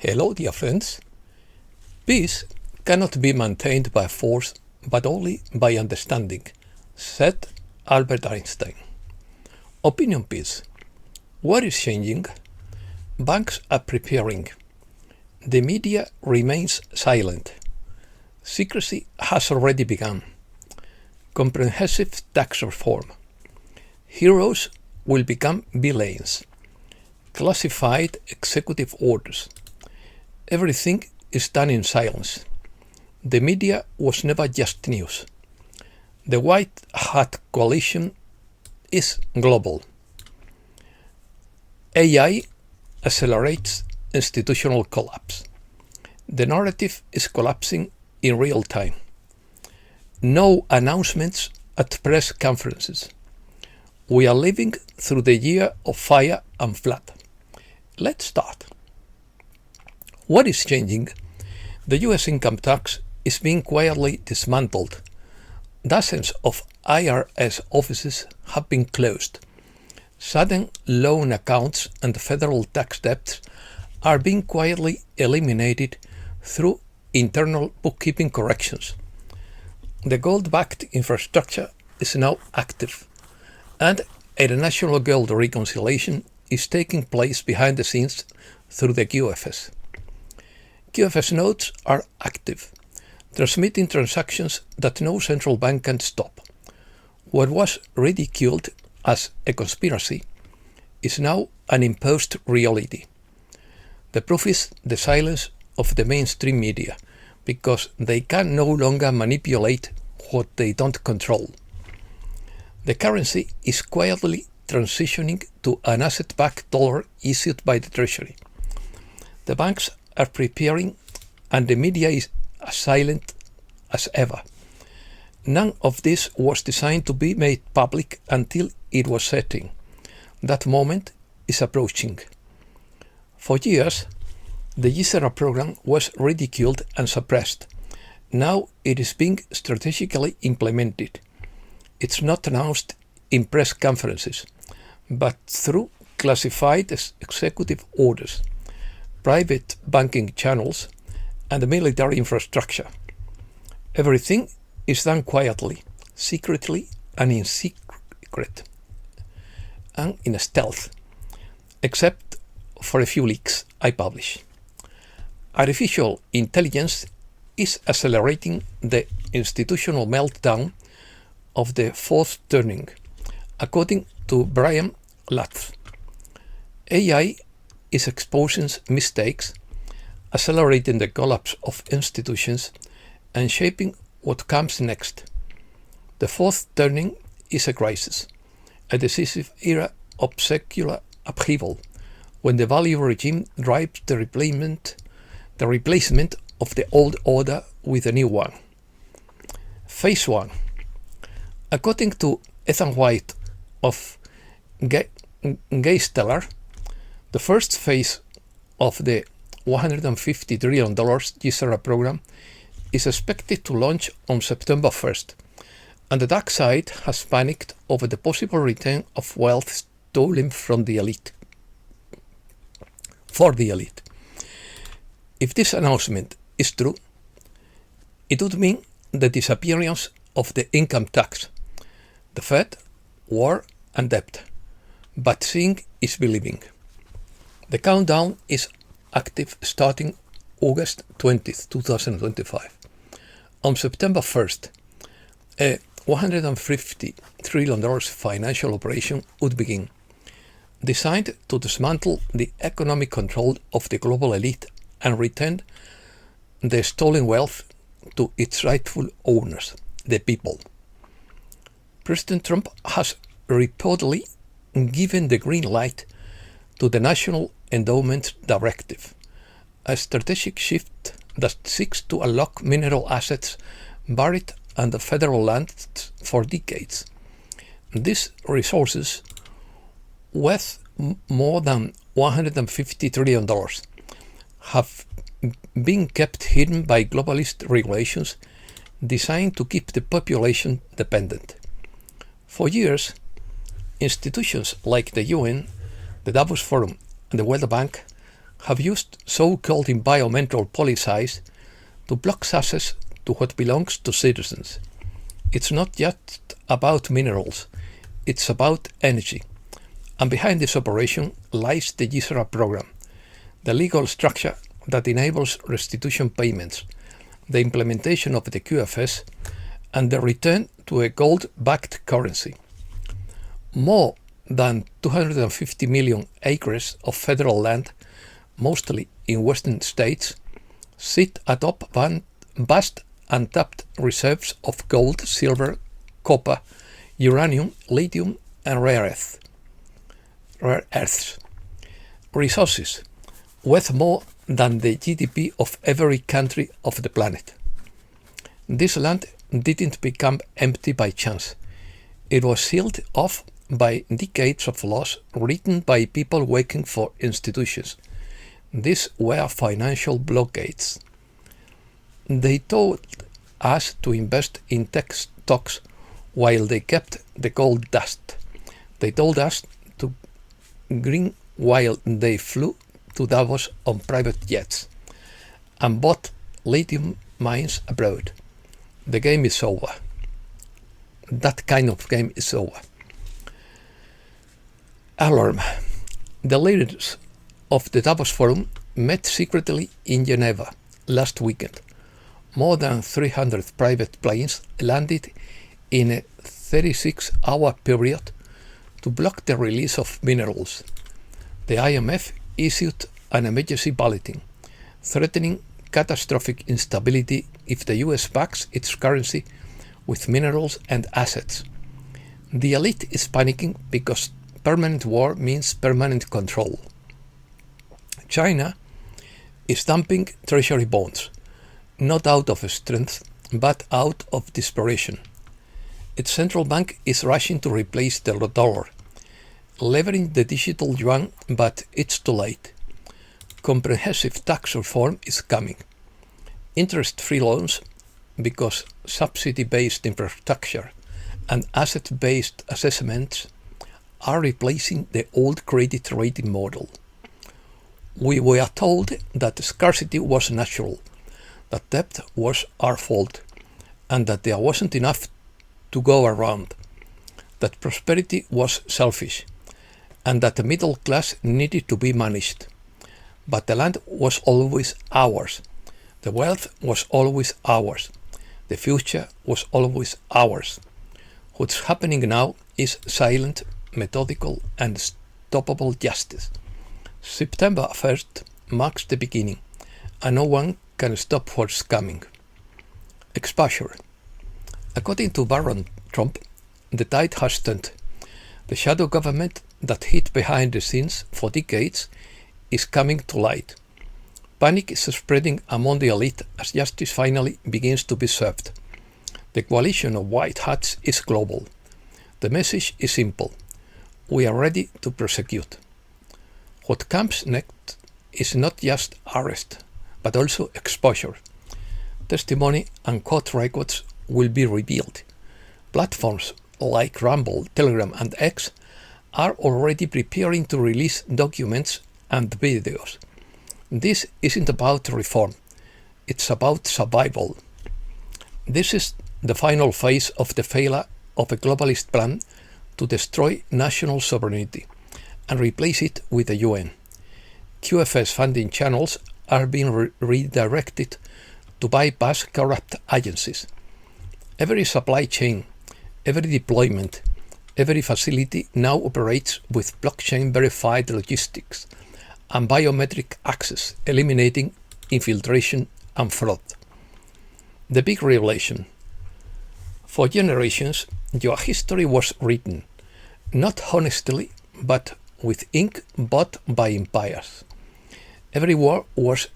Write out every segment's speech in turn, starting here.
Hello, dear friends. Peace cannot be maintained by force, but only by understanding, said Albert Einstein. Opinion piece. What is changing? Banks are preparing. The media remains silent. Secrecy has already begun. Comprehensive tax reform. Heroes will become villains. Classified executive orders. Everything is done in silence. The media was never just news. The White Hat coalition is global. AI accelerates institutional collapse. The narrative is collapsing in real time. No announcements at press conferences. We are living through the year of fire and flood. Let's start. What is changing? The US income tax is being quietly dismantled. Dozens of IRS offices have been closed. Sudden loan accounts and federal tax debts are being quietly eliminated through internal bookkeeping corrections. The gold-backed infrastructure is now active, and a national gold reconciliation is taking place behind the scenes through the QFS. QFS nodes are active, transmitting transactions that no central bank can stop. What was ridiculed as a conspiracy is now an imposed reality. The proof is the silence of the mainstream media, because they can no longer manipulate what they don't control. The currency is quietly transitioning to an asset-backed dollar issued by the Treasury. The banks are preparing, and the media is as silent as ever. None of this was designed to be made public until it was setting. That moment is approaching. For years, the GSERA program was ridiculed and suppressed. Now it is being strategically implemented. It's not announced in press conferences, but through classified executive orders, private banking channels, and military infrastructure. Everything is done quietly, secretly, and in secret, and in stealth, except for a few leaks I publish. Artificial intelligence is accelerating the institutional meltdown of the fourth turning, according to Brian Latz. AI is exposing mistakes, accelerating the collapse of institutions, and shaping what comes next. The fourth turning is a crisis, a decisive era of secular upheaval, when the value regime drives the replacement of the old order with a new one. Phase 1. According to Ethan White of Gaystellar, the first phase of the $150 trillion GSERA program is expected to launch on September 1st, and the dark side has panicked over the possible return of wealth stolen from the elite. For the elite. If this announcement is true, it would mean the disappearance of the income tax, the Fed, war, and debt. But seeing is believing. The countdown is active starting August 20th, 2025. On September 1st, a $150 trillion financial operation would begin, designed to dismantle the economic control of the global elite and return the stolen wealth to its rightful owners, the people. President Trump has reportedly given the green light to the National Endowment Directive, a strategic shift that seeks to unlock mineral assets buried under federal lands for decades. These resources, worth more than $150 trillion, have been kept hidden by globalist regulations designed to keep the population dependent. For years, institutions like the UN, the Davos Forum, and the World Bank have used so-called environmental policies to block access to what belongs to citizens. It's not just about minerals, it's about energy. And behind this operation lies the GISRA program, the legal structure that enables restitution payments, the implementation of the QFS, and the return to a gold-backed currency. More than 250 million acres of federal land, mostly in western states, sit atop vast untapped reserves of gold, silver, copper, uranium, lithium, and rare earths. Resources worth more than the GDP of every country of the planet. This land didn't become empty by chance. It was sealed off by decades of laws written by people working for institutions. These were financial blockades. They told us to invest in tech stocks while they kept the gold dust. They told us to green while they flew to Davos on private jets and bought lithium mines abroad. The game is over. That kind of game is over. Alarm. The leaders of the Davos Forum met secretly in Geneva last weekend. More than 300 private planes landed in a 36-hour period to block the release of minerals. The IMF issued an emergency bulletin, threatening catastrophic instability if the US backs its currency with minerals and assets. The elite is panicking because permanent war means permanent control. China is dumping treasury bonds, not out of strength, but out of desperation. Its central bank is rushing to replace the dollar, levering the digital yuan, but it's too late. Comprehensive tax reform is coming. Interest-free loans, because subsidy-based infrastructure and asset-based assessments are replacing the old credit rating model. We were told that scarcity was natural, that debt was our fault, and that there wasn't enough to go around, that prosperity was selfish, and that the middle class needed to be managed. But the land was always ours. The wealth was always ours. The future was always ours. What's happening now is silent, methodical, and stoppable justice. September 1st marks the beginning, and no one can stop what's coming. Exposure. According to Baron Trump, the tide has turned. The shadow government that hid behind the scenes for decades is coming to light. Panic is spreading among the elite as justice finally begins to be served. The coalition of white hats is global. The message is simple. We are ready to prosecute. What comes next is not just arrest, but also exposure. Testimony and court records will be revealed. Platforms like Rumble, Telegram, and X are already preparing to release documents and videos. This isn't about reform, it's about survival. This is the final phase of the failure of a globalist plan to destroy national sovereignty and replace it with the UN. QFS funding channels are being redirected to bypass corrupt agencies. Every supply chain, every deployment, every facility now operates with blockchain-verified logistics and biometric access, eliminating infiltration and fraud. The big revelation. For generations, your history was written, not honestly, but with ink bought by empires. Every war was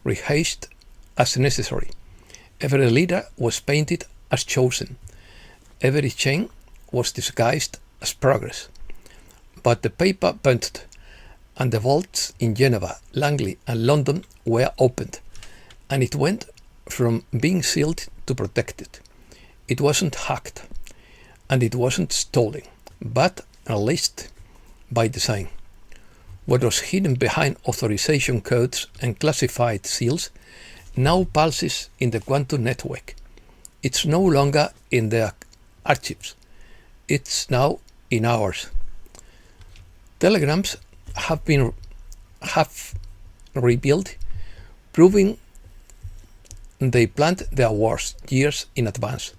rehashed as necessary. Every leader was painted as chosen. Every change was disguised as progress. But the paper burnt, and the vaults in Geneva, Langley, and London were opened, and it went from being sealed to protected. It wasn't hacked, and it wasn't stolen, but unleashed by design. What was hidden behind authorization codes and classified seals now pulses in the quantum network. It's no longer in their archives. It's now in ours. Telegrams have rebuilt, proving they planned their wars years in advance,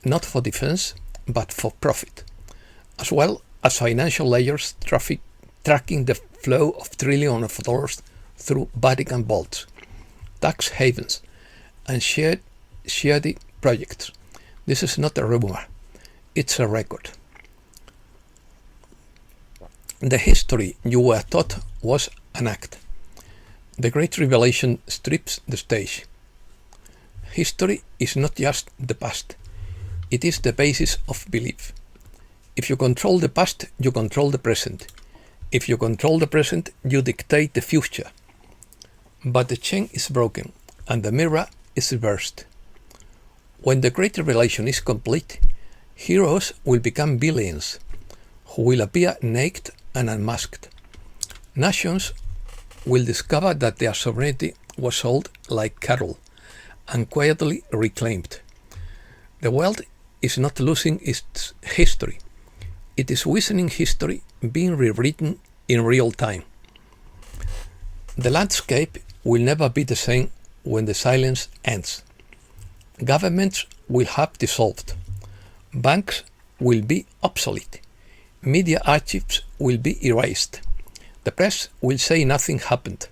not for defense, but for profit, as well as financial layers tracking the flow of trillions of dollars through Vatican vaults, tax havens, and shady projects. This is not a rumor, it's a record. The history you were taught was an act. The Great Revelation strips the stage. History is not just the past, it is the basis of belief. If you control the past, you control the present. If you control the present, you dictate the future. But the chain is broken, and the mirror is burst. When the Great Revelation is complete, heroes will become villains, who will appear naked and unmasked. Nations will discover that their sovereignty was sold like cattle and quietly reclaimed. The world is not losing its history. It is witnessing history being rewritten in real time. The landscape will never be the same when the silence ends. Governments will have dissolved. Banks will be obsolete. Media archives will be erased. The press will say nothing happened.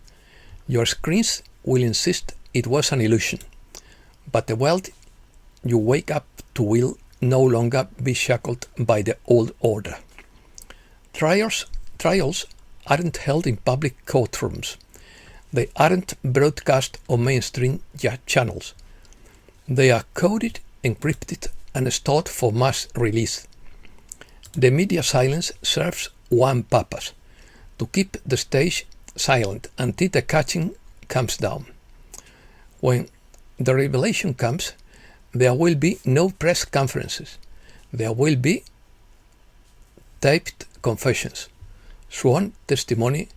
Your screens will insist it was an illusion. But the world you wake up to will no longer be shackled by the old order. Trials aren't held in public courtrooms. They aren't broadcast on mainstream channels. They are coded, encrypted, and stored for mass release. The media silence serves one purpose: to keep the stage silent until the curtain comes down. When the revelation comes, there will be no press conferences. There will be taped confessions, sworn testimony,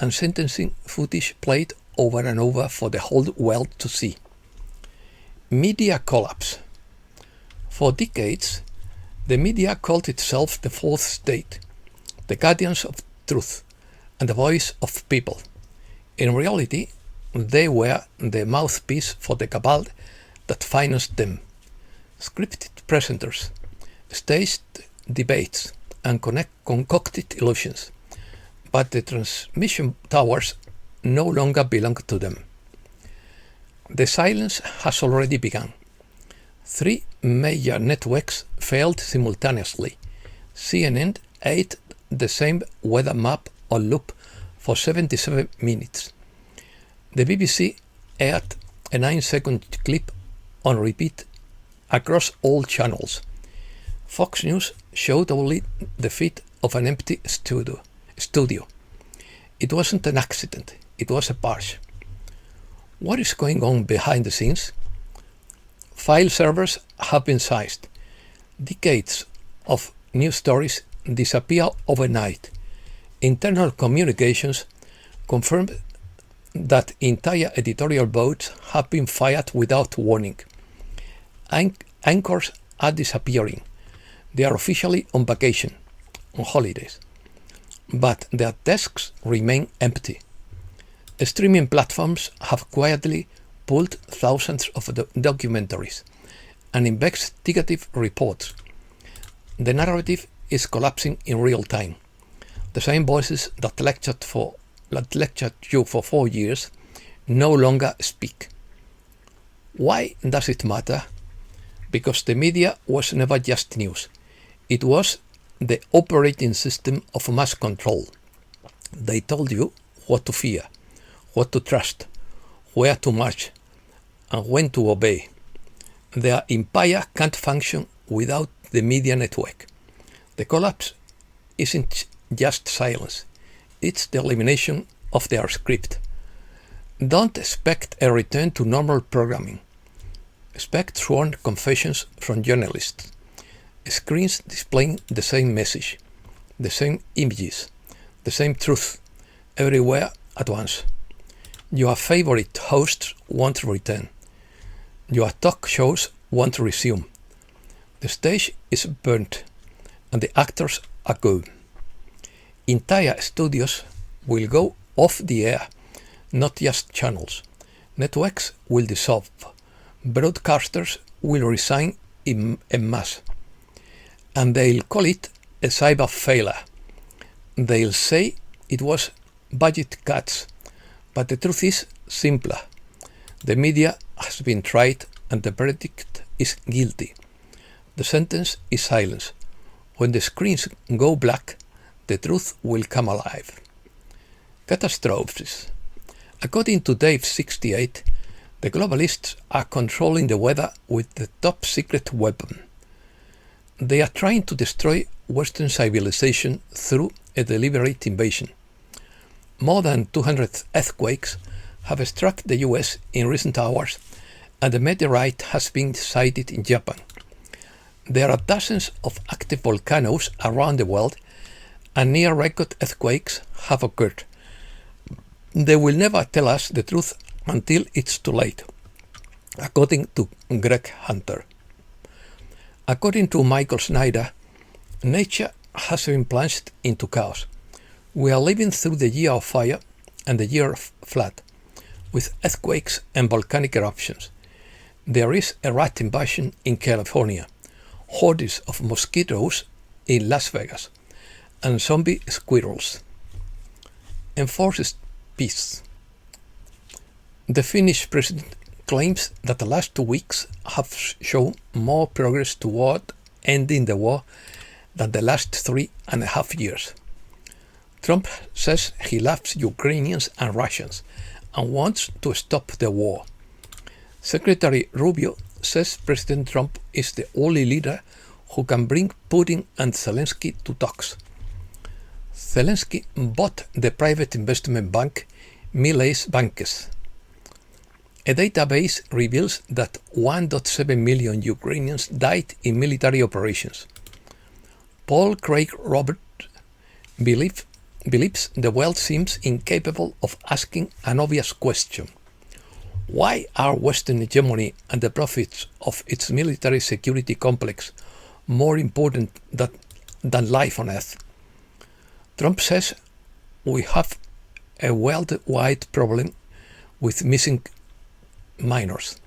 and sentencing footage played over and over for the whole world to see. Media collapse. For decades, the media called itself the fourth state, the guardians of truth, and the voice of people. In reality, they were the mouthpiece for the cabal that financed them. Scripted presenters, staged debates, and concocted illusions. But the transmission towers no longer belong to them. The silence has already begun. 3 major networks failed simultaneously. CNN ate the same weather map on loop for 77 minutes. The BBC aired a 9-second clip on repeat across all channels. Fox News showed only the feed of an empty studio. It wasn't an accident, it was a purge. What is going on behind the scenes? File servers have been seized. Decades of news stories disappear overnight. Internal communications confirmed that entire editorial boards have been fired without warning. Anchors are disappearing. They are officially on vacation, on holidays. But their desks remain empty. Streaming platforms have quietly pulled thousands of documentaries and investigative reports. The narrative is collapsing in real time. The same voices that lectured you for 4 years no longer speak. Why does it matter? Because the media was never just news. It was the operating system of mass control. They told you what to fear, what to trust, where to march, and when to obey. Their empire can't function without the media network. The collapse isn't just silence, it's the elimination of their script. Don't expect a return to normal programming. Expect sworn confessions from journalists. Screens displaying the same message, the same images, the same truth, everywhere at once. Your favorite hosts won't return. Your talk shows won't resume. The stage is burnt and the actors are gone. Entire studios will go off the air, not just channels. Networks will dissolve. Broadcasters will resign en masse. And they'll call it a cyber failure. They'll say it was budget cuts. But the truth is simpler. The media has been tried and the verdict is guilty. The sentence is silence. When the screens go black, the truth will come alive. Catastrophes. According to Dave 68, the globalists are controlling the weather with the top secret weapon. They are trying to destroy Western civilization through a deliberate invasion. More than 200 earthquakes have struck the US in recent hours, and a meteorite has been sighted in Japan. There are dozens of active volcanoes around the world, and near-record earthquakes have occurred. They will never tell us the truth until it's too late, according to Greg Hunter. According to Michael Snyder, nature has been plunged into chaos. We are living through the year of fire and the year of flood, with earthquakes and volcanic eruptions. There is a rat invasion in California, hordes of mosquitoes in Las Vegas, and zombie squirrels. Enforces peace. The Finnish president claims that the last 2 weeks have shown more progress toward ending the war than the last 3.5 years. Trump says he loves Ukrainians and Russians and wants to stop the war. Secretary Rubio says President Trump is the only leader who can bring Putin and Zelensky to talks. Zelensky bought the private investment bank Miles Bankes. A database reveals that 1.7 million Ukrainians died in military operations. Paul Craig Robert believes the world seems incapable of asking an obvious question. Why are Western hegemony and the profits of its military security complex more important than life on Earth? Trump says we have a worldwide problem with missing minors.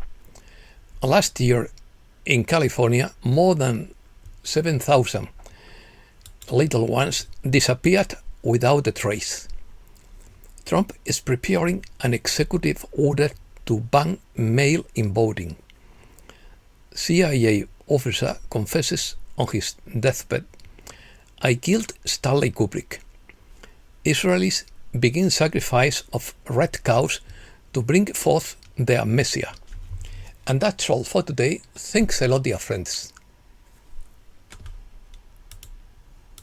Last year in California, more than 7,000 little ones disappeared without a trace. Trump is preparing an executive order to ban mail-in voting. CIA officer confesses on his deathbed, "I killed Stanley Kubrick." Israelis begin sacrifice of red cows to bring forth their Messiah. And that's all for today. Thanks a lot, dear friends.